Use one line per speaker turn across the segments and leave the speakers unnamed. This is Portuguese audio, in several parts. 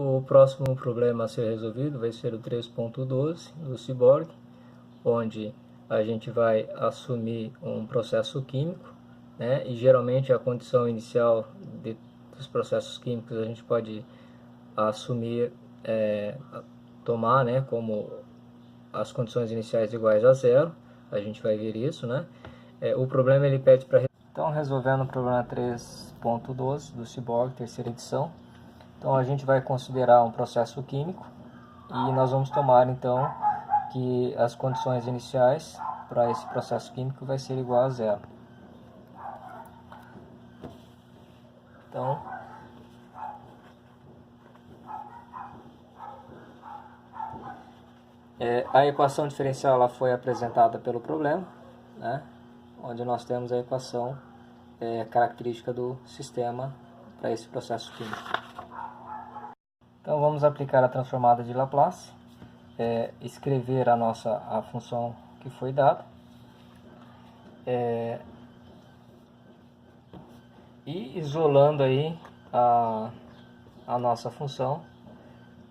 O próximo problema a ser resolvido vai ser o 3.12 do Cyborg, onde a gente vai assumir um processo químico, né? E geralmente a condição inicial dos processos químicos a gente pode assumir, tomar, né, como as condições iniciais iguais a zero. A gente vai ver isso, né? O problema ele pede para... Então, resolvendo o problema 3.12 do Cyborg, terceira edição. Então, a gente vai considerar um processo químico e nós vamos tomar, então, que as condições iniciais para esse processo químico vai ser igual a zero. Então, a equação diferencial ela foi apresentada pelo problema, né? Onde nós temos a equação característica do sistema para esse processo químico. Então vamos aplicar a transformada de Laplace, escrever a função que foi dada, e isolando aí a nossa função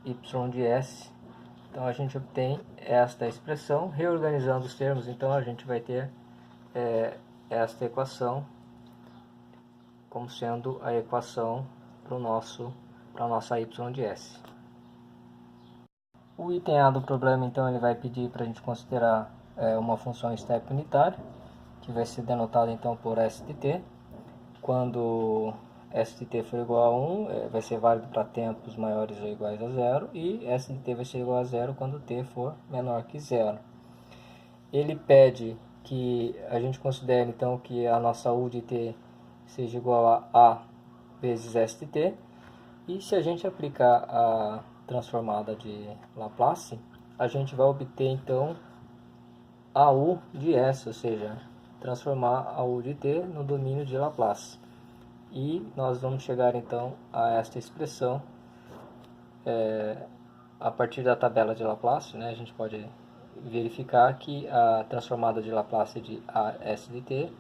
y de s. Então a gente obtém esta expressão, reorganizando os termos, então a gente vai ter esta equação como sendo a equação para a nossa y de s. O item A do problema, então, ele vai pedir para a gente considerar uma função step unitária, que vai ser denotada então por s de t. Quando s de t for igual a 1, vai ser válido para tempos maiores ou iguais a zero, e s de t vai ser igual a zero quando t for menor que zero. Ele pede que a gente considere então que a nossa u de t seja igual a vezes s de t, e se a gente aplicar a transformada de Laplace, a gente vai obter então a u de s, ou seja, transformar a u de t no domínio de Laplace. E nós vamos chegar então a esta expressão a partir da tabela de Laplace, né? A gente pode verificar que a transformada de Laplace de as de t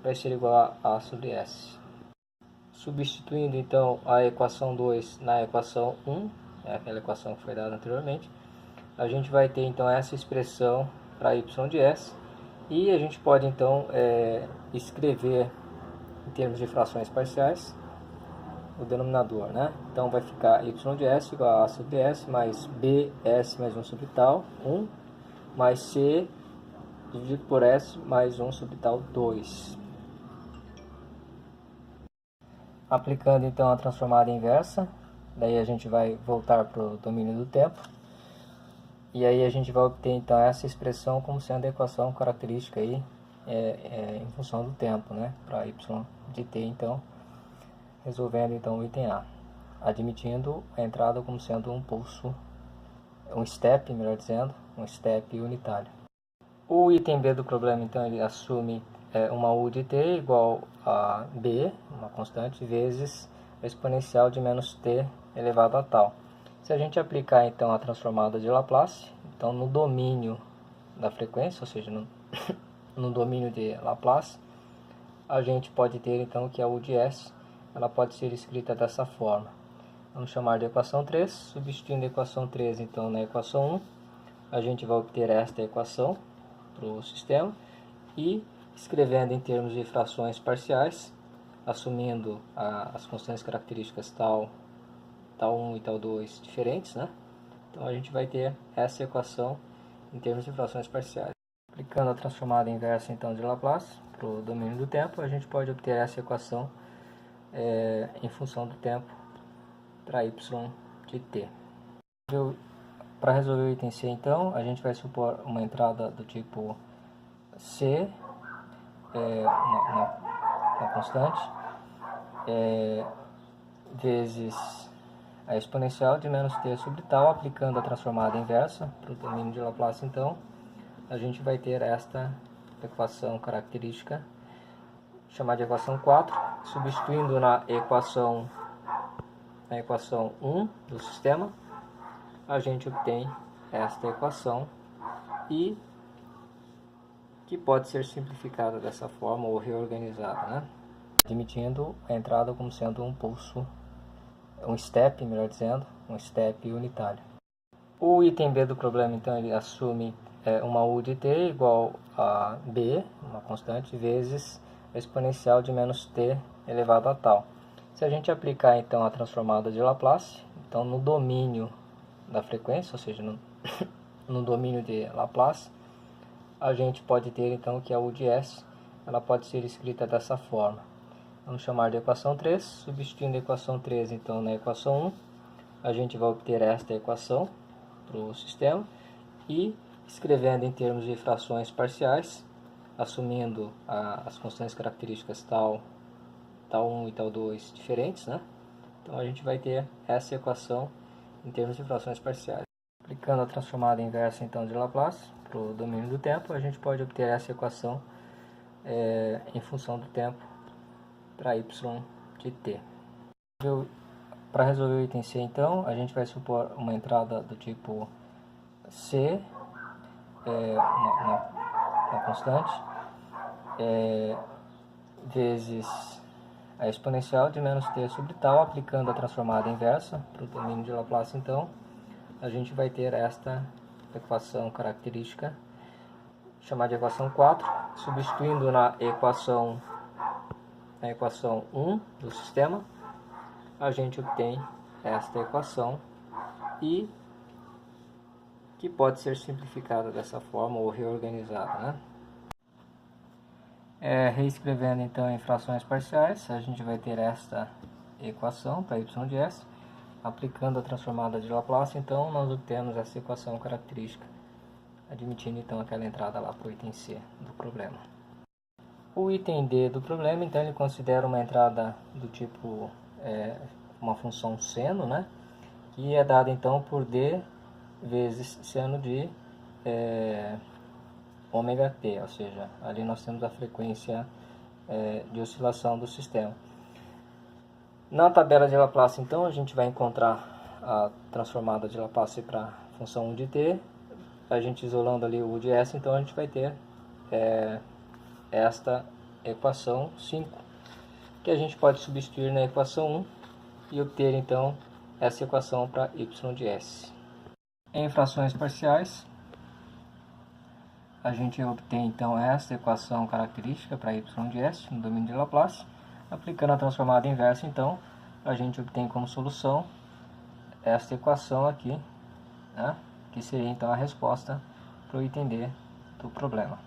vai ser igual a sobre s. Substituindo então a equação 2 na equação 1, aquela equação que foi dada anteriormente, a gente vai ter então essa expressão para y de s, e a gente pode então escrever em termos de frações parciais o denominador, né? Então vai ficar y de s igual a sobre s mais bs mais 1 sobre tal 1 mais c dividido por s mais 1 sobre tal 2. Aplicando então a transformada inversa, daí a gente vai voltar para o domínio do tempo, e aí a gente vai obter então essa expressão como sendo a equação característica aí, em função do tempo, né? Para y de t, então, resolvendo então o item A, admitindo a entrada como sendo um pulso, um step, melhor dizendo, um step unitário. O item B do problema, então, ele assume uma u de t igual a b, uma constante, vezes a exponencial de menos t elevado a tal. Se a gente aplicar, então, a transformada de Laplace, então, no domínio da frequência, ou seja, no domínio de Laplace, a gente pode ter, então, que a u de s ela pode ser escrita dessa forma. Vamos chamar de equação 3, substituindo a equação 3, então, na equação 1, a gente vai obter esta equação para o sistema, e escrevendo em termos de frações parciais, assumindo as constantes características tal 1 e tal 2 diferentes, né? Então a gente vai ter essa equação em termos de frações parciais. Aplicando a transformada inversa então de Laplace para o domínio do tempo, a gente pode obter essa equação em função do tempo para y de t. Para resolver o item C, então, a gente vai supor uma entrada do tipo C, na constante, vezes a exponencial de menos t sobre tal. Aplicando a transformada inversa para o domínio de Laplace, então, a gente vai ter esta equação característica, chamada de equação 4, substituindo na equação 1 do sistema, a gente obtém esta equação, e que pode ser simplificada dessa forma ou reorganizada, né? Admitindo a entrada como sendo um pulso, um step, melhor dizendo, um step unitário. O item B do problema, então, ele assume uma U de t igual a b, uma constante, vezes a exponencial de menos t elevado a tal. Se a gente aplicar, então, a transformada de Laplace, então, no domínio da frequência, ou seja, no domínio de Laplace, a gente pode ter, então, que a U de S ela pode ser escrita dessa forma. Vamos chamar de equação 3, substituindo a equação 3, então, na equação 1, a gente vai obter esta equação para o sistema e escrevendo em termos de frações parciais, assumindo as constantes características tal 1 e tal 2 diferentes, né? Então a gente vai ter essa equação em termos de frações parciais. Aplicando a transformada inversa então de Laplace para o domínio do tempo, a gente pode obter essa equação em função do tempo para y de t. Para resolver o item C, então, a gente vai supor uma entrada do tipo C, uma constante, vezes a exponencial de menos t sobre tal. Aplicando a transformada inversa para o domínio de Laplace, então, a gente vai ter esta equação característica, chamada de equação 4, substituindo na equação 1 do sistema, a gente obtém esta equação e que pode ser simplificada dessa forma ou reorganizada, né? Reescrevendo então em frações parciais, a gente vai ter esta equação para y de s. Aplicando a transformada de Laplace, então nós obtemos essa equação característica, admitindo então aquela entrada lá para o item C do problema. O item D do problema, então, ele considera uma entrada do tipo uma função seno, né? Que é dada então por D vezes seno de ômega t, ou seja, ali nós temos a frequência de oscilação do sistema. Na tabela de Laplace, então, a gente vai encontrar a transformada de Laplace para a função U de t. A gente isolando ali o U de S, então a gente vai ter esta equação 5, que a gente pode substituir na equação 1 e obter então essa equação para y de s. Em frações parciais, a gente obtém então esta equação característica para y de s no domínio de Laplace. Aplicando a transformada inversa, então, a gente obtém como solução esta equação aqui, né, que seria então a resposta para o item D do problema.